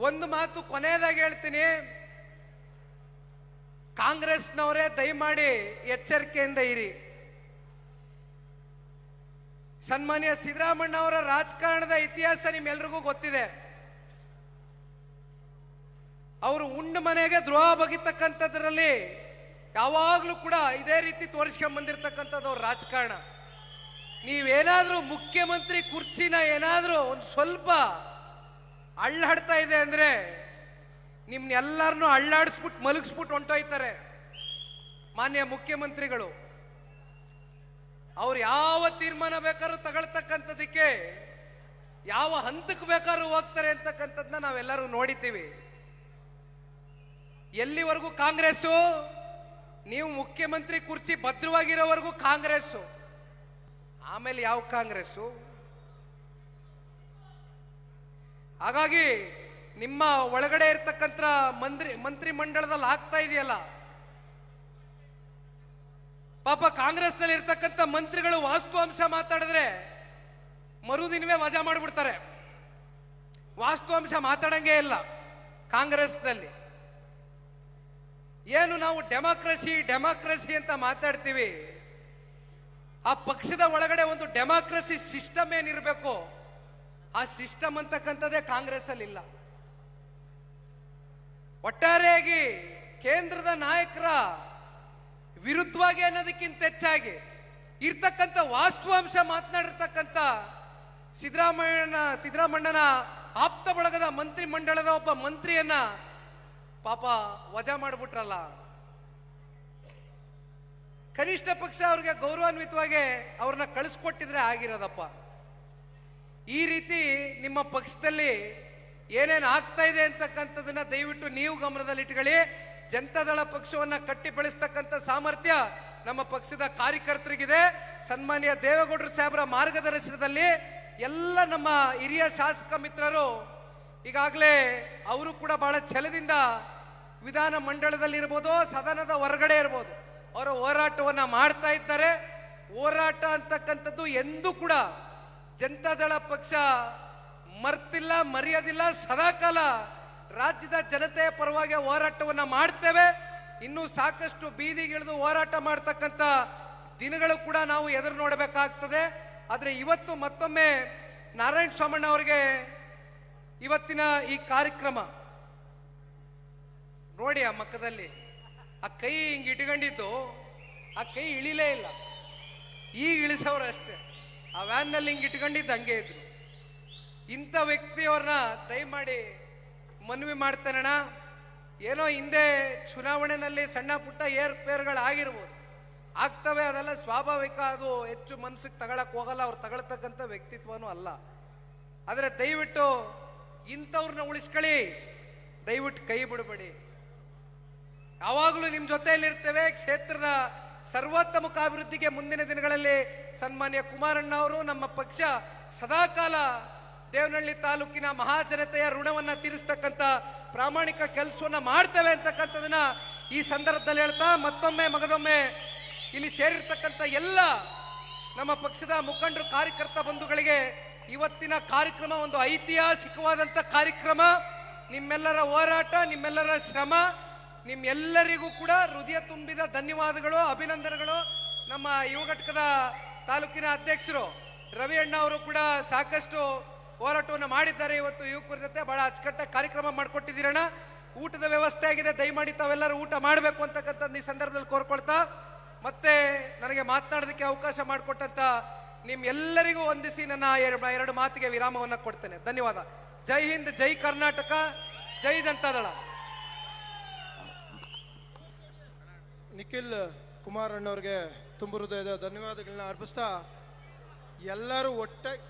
ಒಂದು ಮಾತು ಕೊನೆಯದಾಗಿ ಹೇಳ್ತೀನಿ, ಕಾಂಗ್ರೆಸ್ನವರೇ ದಯಮಾಡಿ ಎಚ್ಚರಿಕೆಯಿಂದ ಇರಿ. ಸನ್ಮಾನ್ಯ ಸಿದ್ದರಾಮಣ್ಣ ಅವರ ರಾಜಕಾರಣದ ಇತಿಹಾಸ ನಿಮ್ಮೆಲ್ರಿಗೂ ಗೊತ್ತಿದೆ. ಅವರು ಉಂಡು ಮನೆಗೆ ದ್ರೋಹ ಬಗೆತಕ್ಕಂಥದ್ರಲ್ಲಿ ಯಾವಾಗಲೂ ಕೂಡ ಇದೇ ರೀತಿ ತೋರಿಸ್ಕೊಂಡ್ ಬಂದಿರತಕ್ಕಂಥದ್ದು ಅವ್ರ ರಾಜಕಾರಣ. ನೀವೇನಾದ್ರೂ ಮುಖ್ಯಮಂತ್ರಿ ಕುರ್ಚಿನ ಏನಾದ್ರೂ ಒಂದು ಸ್ವಲ್ಪ ಅಳ್ಳಾಡ್ತಾ ಇದೆ ಅಂದ್ರೆ ನಿಮ್ನೆಲ್ಲರನ್ನೂ ಅಳ್ಳಾಡಿಸ್ಬಿಟ್ಟು ಮಲಗಿಸ್ಬಿಟ್ಟು ಹೊಂಟೋಯ್ತಾರೆ ಮಾನ್ಯ ಮುಖ್ಯಮಂತ್ರಿಗಳು. ಅವ್ರು ಯಾವ ತೀರ್ಮಾನ ಬೇಕಾದ್ರೂ ತಗೊಳ್ತಕ್ಕಂಥದಕ್ಕೆ ಯಾವ ಹಂತಕ್ಕೆ ಬೇಕಾದ್ರೂ ಹೋಗ್ತಾರೆ ಅಂತಕ್ಕಂಥದ್ದನ್ನ ನಾವೆಲ್ಲರೂ ನೋಡಿದ್ದೀವಿ. ಎಲ್ಲಿವರೆಗೂ ಕಾಂಗ್ರೆಸ್ಸು, ನೀವು ಮುಖ್ಯಮಂತ್ರಿ ಕುರ್ಚಿ ಭದ್ರವಾಗಿರೋವರೆಗೂ ಕಾಂಗ್ರೆಸ್ಸು, ಆಮೇಲೆ ಯಾವ ಕಾಂಗ್ರೆಸ್ಸು? ಹಾಗಾಗಿ ನಿಮ್ಮ ಒಳಗಡೆ ಇರ್ತಕ್ಕಂಥ ಮಂತ್ರಿ ಮಂಡಲದಲ್ಲಿ ಆಗ್ತಾ ಇದೆಯಲ್ಲ, ಪಾಪ ಕಾಂಗ್ರೆಸ್ನಲ್ಲಿ ಇರ್ತಕ್ಕಂಥ ಮಂತ್ರಿಗಳು ವಾಸ್ತವಾಂಶ ಮಾತಾಡಿದ್ರೆ ಮರುದಿನವೇ ವಜಾ ಮಾಡಿಬಿಡ್ತಾರೆ. ವಾಸ್ತವಾಂಶ ಮಾತಾಡಂಗೇ ಇಲ್ಲ ಕಾಂಗ್ರೆಸ್ನಲ್ಲಿ. ಏನು ನಾವು ಡೆಮಾಕ್ರಸಿ ಅಂತ ಮಾತಾಡ್ತೀವಿ, ಆ ಪಕ್ಷದ ಒಳಗಡೆ ಒಂದು ಡೆಮಾಕ್ರಸಿ ಸಿಸ್ಟಮ್ ಏನಿರಬೇಕು, ಆ ಸಿಸ್ಟಮ್ ಅಂತಕ್ಕಂಥದ್ದೇ ಕಾಂಗ್ರೆಸ್ ಅಲ್ಲಿ ಇಲ್ಲ. ಒಟ್ಟಾರೆಯಾಗಿ ಕೇಂದ್ರದ ನಾಯಕರ ವಿರುದ್ಧವಾಗಿ ಅನ್ನೋದಕ್ಕಿಂತ ಹೆಚ್ಚಾಗಿ ಇರ್ತಕ್ಕಂಥ ವಾಸ್ತವಾಂಶ ಮಾತನಾಡಿರ್ತಕ್ಕಂಥ ಸಿದ್ದರಾಮಣ್ಣನ ಆಪ್ತ ಬಳಗದ ಮಂತ್ರಿ ಮಂಡಳದ ಒಬ್ಬ ಮಂತ್ರಿಯನ್ನ ಪಾಪ ವಜಾ ಮಾಡಿಬಿಟ್ರಲ್ಲ. ಕನಿಷ್ಠ ಪಕ್ಷ ಅವ್ರಿಗೆ ಗೌರವಾನ್ವಿತವಾಗಿ ಅವ್ರನ್ನ ಕಳಿಸ್ಕೊಟ್ಟಿದ್ರೆ ಆಗಿರೋದಪ್ಪ. ಈ ರೀತಿ ನಿಮ್ಮ ಪಕ್ಷದಲ್ಲಿ ಏನೇನು ಆಗ್ತಾ ಇದೆ ಅಂತಕ್ಕಂಥದನ್ನ ದಯವಿಟ್ಟು ನೀವು ಗಮನದಲ್ಲಿಟ್ಕೊಳ್ಳಿ. ಜನತಾದಳ ಪಕ್ಷವನ್ನ ಕಟ್ಟಿ ಬೆಳೆಸ್ತಕ್ಕಂಥ ಸಾಮರ್ಥ್ಯ ನಮ್ಮ ಪಕ್ಷದ ಕಾರ್ಯಕರ್ತರಿಗಿದೆ. ಸನ್ಮಾನ್ಯ ದೇವೇಗೌಡರು ಸಾಹೇಬರ ಮಾರ್ಗದರ್ಶನದಲ್ಲಿ ಎಲ್ಲ ನಮ್ಮ ಹಿರಿಯ ಶಾಸಕ ಮಿತ್ರರು ಈಗಾಗಲೇ ಅವರು ಕೂಡ ಬಹಳ ಛಲದಿಂದ ವಿಧಾನ ಮಂಡಲದಲ್ಲಿರ್ಬೋದು, ಸದನದ ಹೊರಗಡೆ ಇರ್ಬೋದು, ಅವರ ಹೋರಾಟವನ್ನ ಮಾಡ್ತಾ ಇದ್ದಾರೆ. ಹೋರಾಟ ಅಂತಕ್ಕಂಥದ್ದು ಎಂದೂ ಕೂಡ ಜನತಾದಳ ಪಕ್ಷ ಮರ್ತಿಲ್ಲ, ಮರೆಯೋದಿಲ್ಲ. ಸದಾಕಾಲ ರಾಜ್ಯದ ಜನತೆಯ ಪರವಾಗಿ ಹೋರಾಟವನ್ನ ಮಾಡ್ತೇವೆ. ಇನ್ನೂ ಸಾಕಷ್ಟು ಬೀದಿಗಿಳಿದು ಹೋರಾಟ ಮಾಡ್ತಕ್ಕಂಥ ದಿನಗಳು ಕೂಡ ನಾವು ಎದುರು ನೋಡಬೇಕಾಗ್ತದೆ. ಆದರೆ ಇವತ್ತು ಮತ್ತೊಮ್ಮೆ ನಾರಾಯಣ ಸ್ವಾಮಣ್ಣ ಅವರಿಗೆ ಇವತ್ತಿನ ಈ ಕಾರ್ಯಕ್ರಮ ನೋಡಿ, ಆ ಮಕ್ಕದಲ್ಲಿ ಆ ಕೈ ಹಿಂಗೆ ಇಟ್ಕೊಂಡಿದ್ದು, ಆ ಕೈ ಇಳಿಲೇ ಇಲ್ಲ, ಈಗ ಇಳಿಸೋರು ಅಷ್ಟೇ. ಆ ವ್ಯಾನ್ನಲ್ಲಿ ಹಿಂಗೆ ಇಟ್ಕೊಂಡಿದ್ದು ಹಂಗೆ ಇದ್ರು. ಇಂಥ ವ್ಯಕ್ತಿಯವ್ರನ್ನ ದಯಮಾಡಿ ಮನವಿ ಮಾಡ್ತಾನಣ್ಣ. ಏನೋ ಹಿಂದೆ ಚುನಾವಣೆಯಲ್ಲಿ ಸಣ್ಣ ಪುಟ್ಟ ಏರ್ಪೇರ್ಗಳಾಗಿರ್ಬೋದು, ಆಗ್ತವೆ, ಅದೆಲ್ಲ ಸ್ವಾಭಾವಿಕ. ಅದು ಹೆಚ್ಚು ಮನಸ್ಸಿಗೆ ತಗೊಳಕ್ ಹೋಗಲ್ಲ, ಅವ್ರು ತಗೊಳ್ತಕ್ಕಂಥ ವ್ಯಕ್ತಿತ್ವನೂ ಅಲ್ಲ. ಆದರೆ ದಯವಿಟ್ಟು ಇಂಥವ್ರನ್ನ ಉಳಿಸ್ಕೊಳ್ಳಿ, ದಯವಿಟ್ಟು ಕೈ ಬಿಡಬೇಡಿ. ಯಾವಾಗಲೂ ನಿಮ್ಮ ಜೊತೆಯಲ್ಲಿರ್ತೇವೆ. ಕ್ಷೇತ್ರದ ಸರ್ವೋತ್ತಮಕ ಅಭಿವೃದ್ಧಿಗೆ ಮುಂದಿನ ದಿನಗಳಲ್ಲಿ ಸನ್ಮಾನ್ಯ ಕುಮಾರಣ್ಣ ಅವರು, ನಮ್ಮ ಪಕ್ಷ ಸದಾಕಾಲ ದೇವನಹಳ್ಳಿ ತಾಲೂಕಿನ ಮಹಾಜನತೆಯ ಋಣವನ್ನ ತೀರಿಸ್ತಕ್ಕಂಥ ಪ್ರಾಮಾಣಿಕ ಕೆಲಸವನ್ನ ಮಾಡ್ತೇವೆ ಅಂತಕ್ಕಂಥದನ್ನ ಈ ಸಂದರ್ಭದಲ್ಲಿ ಹೇಳ್ತಾ, ಮಗದೊಮ್ಮೆ ಇಲ್ಲಿ ಸೇರಿರ್ತಕ್ಕಂಥ ಎಲ್ಲ ನಮ್ಮ ಪಕ್ಷದ ಮುಖಂಡರು, ಕಾರ್ಯಕರ್ತ ಬಂಧುಗಳಿಗೆ ಇವತ್ತಿನ ಕಾರ್ಯಕ್ರಮ ಒಂದು ಐತಿಹಾಸಿಕವಾದಂಥ ಕಾರ್ಯಕ್ರಮ. ನಿಮ್ಮೆಲ್ಲರ ಹೋರಾಟ, ನಿಮ್ಮೆಲ್ಲರ ಶ್ರಮ, ನಿಮ್ಮೆಲ್ಲರಿಗೂ ಕೂಡ ಹೃದಯ ತುಂಬಿದ ಧನ್ಯವಾದಗಳು, ಅಭಿನಂದನೆಗಳು. ನಮ್ಮ ಯುವ ಘಟಕದ ತಾಲೂಕಿನ ಅಧ್ಯಕ್ಷರು ರವಿ ಅಣ್ಣ ಅವರು ಕೂಡ ಸಾಕಷ್ಟು ಹೋರಾಟವನ್ನು ಮಾಡಿದ್ದಾರೆ. ಇವತ್ತು ಯುವಕರ ಜೊತೆ ಬಹಳ ಅಚ್ಚುಕಟ್ಟಾಗಿ ಕಾರ್ಯಕ್ರಮ ಮಾಡಿಕೊಟ್ಟಿದ್ದೀರಣ್ಣ. ಊಟದ ವ್ಯವಸ್ಥೆ ಆಗಿದೆ, ದಯಮಾಡಿ ತಾವೆಲ್ಲರೂ ಊಟ ಮಾಡಬೇಕು ಅಂತಕ್ಕಂಥದ್ದು ಈ ಸಂದರ್ಭದಲ್ಲಿ ಕೋರ್ಕೊಳ್ತಾ, ಮತ್ತೆ ನನಗೆ ಮಾತನಾಡೋದಕ್ಕೆ ಅವಕಾಶ ಮಾಡಿಕೊಟ್ಟಂತ ನಿಮ್ಮೆಲ್ಲರಿಗೂ ವಂದಿಸಿ ನನ್ನ ಎರಡು ಮಾತಿಗೆ ವಿರಾಮವನ್ನು ಕೊಡ್ತೇನೆ. ಧನ್ಯವಾದ. ಜೈ ಹಿಂದ್, ಜೈ ಕರ್ನಾಟಕ, ಜೈ ಜನತಾದಳ. ನಿಖಿಲ್ ಕುಮಾರಣ್ಣವ್ರಿಗೆ ತುಂಬ ಹೃದಯದ ಧನ್ಯವಾದಗಳನ್ನ ಅರ್ಪಿಸ್ತಾ ಎಲ್ಲರೂ ಒಟ್ಟಾಗಿ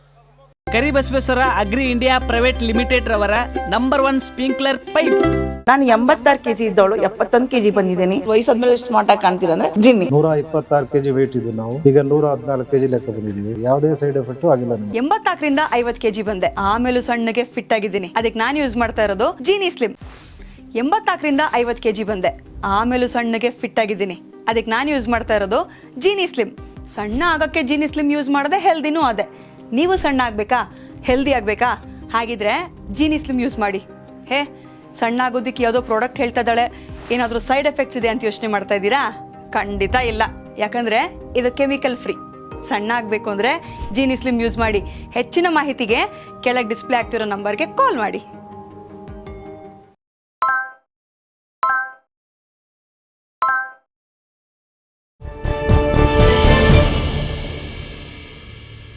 Karibasaveshwara agri India private limited ರವರ ನಂಬರ್ 1 ಸ್ಪ್ರಿಂಕ್ಲರ್ ಪೈಪ್. ನಾನು 86 kg ಇದ್ದವಳು 71 kg ಬಂದಿದ್ದೀನಿ. ವಯಸ್ಸಾದ್ಮೇಲೆ ಸ್ಮಾರ್ಟ್ ಆಗಿ ಕಾಣ್ತೀರಾ ಅಂದ್ರೆ ಜಿನ್ನಿ. 126 kg ವೇಟ್ ಇದೆ. ನಾವು ಈಗ 114 kg ಲೆಕ್ಕ ಬಂದಿದ್ದೀವಿ. ಯಾವುದೇ ಸೈಡ್ ಎಫೆಕ್ಟ್ ಆಗಿಲ್ಲ. 84ರಿಂದ 50 kg ಬಂದೆ, ಆಮೇಲೂ ಸಣ್ಣಗೆ ಫಿಟ್ ಆಗಿದ್ದೀನಿ. ಅದಕ್ಕೆ ನಾನು ಯೂಸ್ ಮಾಡ್ತಾ ಇರೋದು ಜೀನಿ ಸ್ಲಿಮ್. 84ರಿಂದ 50 kg ಬಂದೆ, ಆಮೇಲೂ ಸಣ್ಣಗೆ ಫಿಟ್ ಆಗಿದ್ದೀನಿ. ಅದಕ್ಕೆ ನಾನು ಯೂಸ್ ಮಾಡ್ತಾ ಇರೋದು ಜೀನಿ ಸ್ಲಿಮ್. ಸಣ್ಣ ಆಗಕ್ಕೆ ಜೀನಿ ಸ್ಲಿಮ್ ಯೂಸ್ ಮಾಡದೆ ಹೆಲ್ದಿನೂ ಅದೇ. ನೀವು ಸಣ್ಣ ಆಗ್ಬೇಕಾ, ಹೆಲ್ದಿ ಆಗ್ಬೇಕಾ? ಹಾಗಿದ್ರೆ ಜೀನಿ ಸ್ಲಿಮ್ ಯೂಸ್ ಮಾಡಿ. ಹೇ ಸಣ್ಣ ಆಗೋದಕ್ಕೆ ಯಾವುದೋ ಪ್ರಾಡಕ್ಟ್ ಹೇಳ್ತಾ ಇದ್ದಾಳೆ, ಏನಾದರೂ ಸೈಡ್ ಎಫೆಕ್ಟ್ಸ್ ಇದೆ ಅಂತ ಯೋಚನೆ ಮಾಡ್ತಾ ಇದ್ದೀರಾ? ಖಂಡಿತ ಇಲ್ಲ, ಯಾಕಂದರೆ ಇದು ಕೆಮಿಕಲ್ ಫ್ರೀ. ಸಣ್ಣ ಆಗಬೇಕು ಅಂದರೆ ಜೀನಿ ಸ್ಲಿಮ್ ಯೂಸ್ ಮಾಡಿ. ಹೆಚ್ಚಿನ ಮಾಹಿತಿಗೆ ಕೆಳಗೆ ಡಿಸ್ಪ್ಲೇ ಆಗ್ತಿರೋ ನಂಬರ್ಗೆ ಕಾಲ್ ಮಾಡಿ.